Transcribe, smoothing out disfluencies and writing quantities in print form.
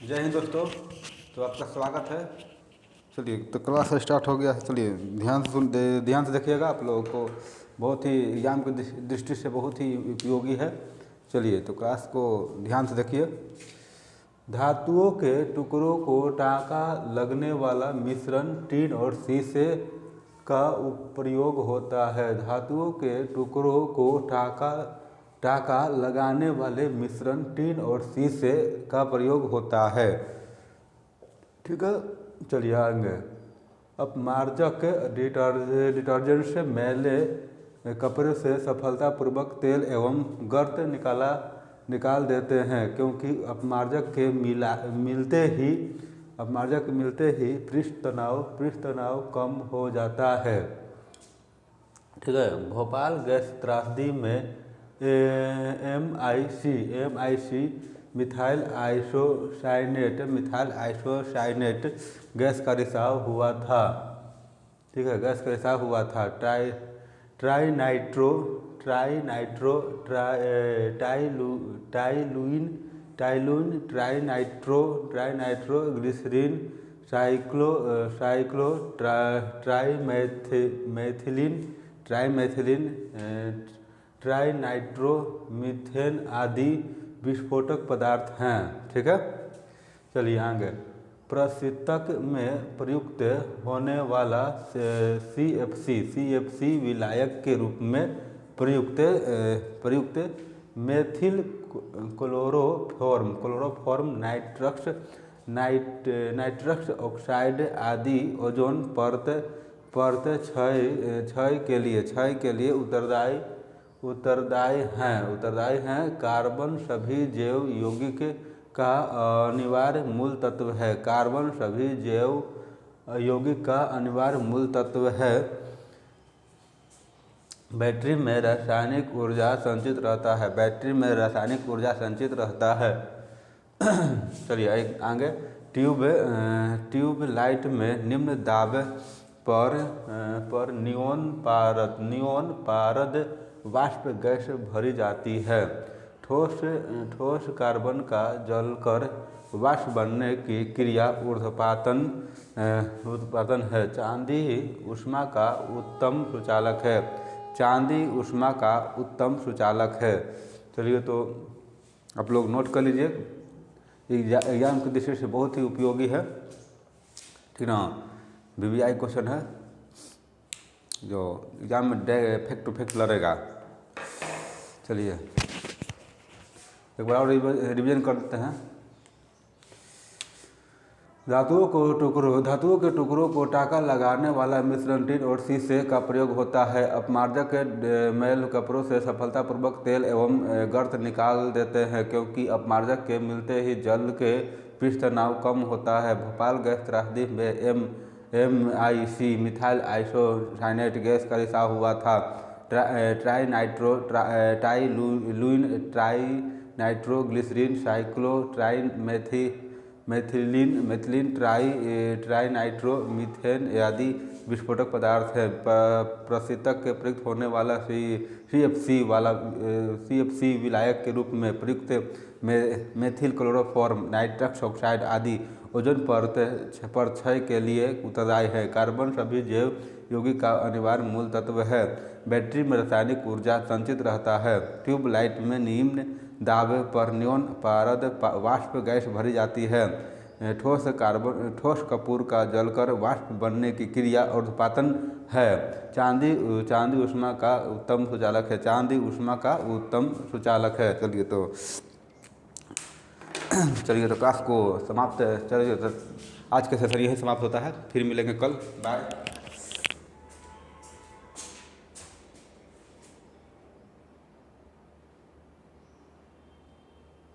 जय हिंद दोस्तों। तो आपका स्वागत है। चलिए, तो क्लास स्टार्ट हो गया है। चलिए ध्यान से देखिएगा, आप लोगों को बहुत ही एग्जाम की दृष्टि से बहुत ही उपयोगी है। चलिए, तो क्लास को ध्यान से देखिए। धातुओं के टुकड़ों को टाँका लगने वाला मिश्रण टीन और शीशे का प्रयोग होता है। धातुओं के टुकड़ों को टाँका लगाने वाले मिश्रण टीन और शीशे का प्रयोग होता है। ठीक है, चलिए आगे। अपमार्जक डिटर्जेंट से मैले कपड़े से सफलतापूर्वक तेल एवं गर्त निकाल देते हैं, क्योंकि अपमार्जक मिलते ही पृष्ठ तनाव कम हो जाता है। ठीक है, भोपाल गैस त्रासदी में MIC मिथाइल आइसोसाइनेट गैस का रिसाव हुआ था। ठीक है, गैस का रिसाव हुआ था। ट्राइनाइट्रो ग्लिसरीन ट्राइमेथिलीन ट्राइनाइट्रोमीथेन आदि विस्फोटक पदार्थ हैं। ठीक है, चलिए आगे। प्रशीतक में प्रयुक्त होने वाला CFC विलायक के रूप में प्रयुक्त मेथिल क्लोरोफॉर्म नाइट्रस ऑक्साइड आदि ओजोन परत क्षय के लिए उत्तरदायी हैं। कार्बन सभी जैव यौगिक का अनिवार्य मूल तत्व है। कार्बन सभी जैव यौगिक का अनिवार्य मूल तत्व है। बैटरी में रासायनिक ऊर्जा संचित रहता है। चलिए आगे। ट्यूब लाइट में निम्न दाब पर नियोन पारद वाष्प गैस भरी जाती है। ठोस कार्बन का जलकर वाष्प बनने की क्रिया ऊर्ध्वपातन है। चांदी ऊष्मा का उत्तम सुचालक है। चलिए, तो आप लोग नोट कर लीजिए, एग्जाम की दृष्टि से बहुत ही उपयोगी है। ठीक ना, BBI क्वेश्चन है जो एग्जाम में फैक्ट टू फैक्ट लड़ेगा। चलिए एक बार और रिवीजन कर देते हैं। धातुओं के टुकड़ों को टाँका लगाने वाला मिश्रण टीन और शीशे का प्रयोग होता है। अपमार्जक के मैल कपड़ों से सफलतापूर्वक तेल एवं गर्त निकाल देते हैं, क्योंकि अपमार्जक के मिलते ही जल के पृष्ठ तनाव कम होता है। भोपाल गैस त्रासदी में MIC मिथाइल आइसोसाइनेट गैस का रिसाव हुआ था। ट्राइनाइट्रोग्लिसरीन मेथिलीन ट्राइनाइट्रोमीथेन आदि विस्फोटक पदार्थ हैं। प्रशीतक के प्रयुक्त होने वाला CFC विलायक के रूप में प्रयुक्त मेथिल क्लोरोफॉर्म नाइट्रस ऑक्साइड आदि ओजोन परत क्षय के लिए उत्तरदायी है। कार्बन सभी जैव यौगिक का अनिवार्य मूल तत्व है। बैटरी में रासायनिक ऊर्जा संचित रहता है। ट्यूब लाइट में निम्न दाब पर नियोन पारद वाष्प गैस भरी जाती है। ठोस कपूर का जलकर वाष्प बनने की क्रिया ऊर्ध्वपातन है। चांदी ऊष्मा का उत्तम सुचालक है। चलिए, तो क्लास को समाप्त। चलिए, तो आज के सेशन यही समाप्त होता है। फिर मिलेंगे कल। बाय।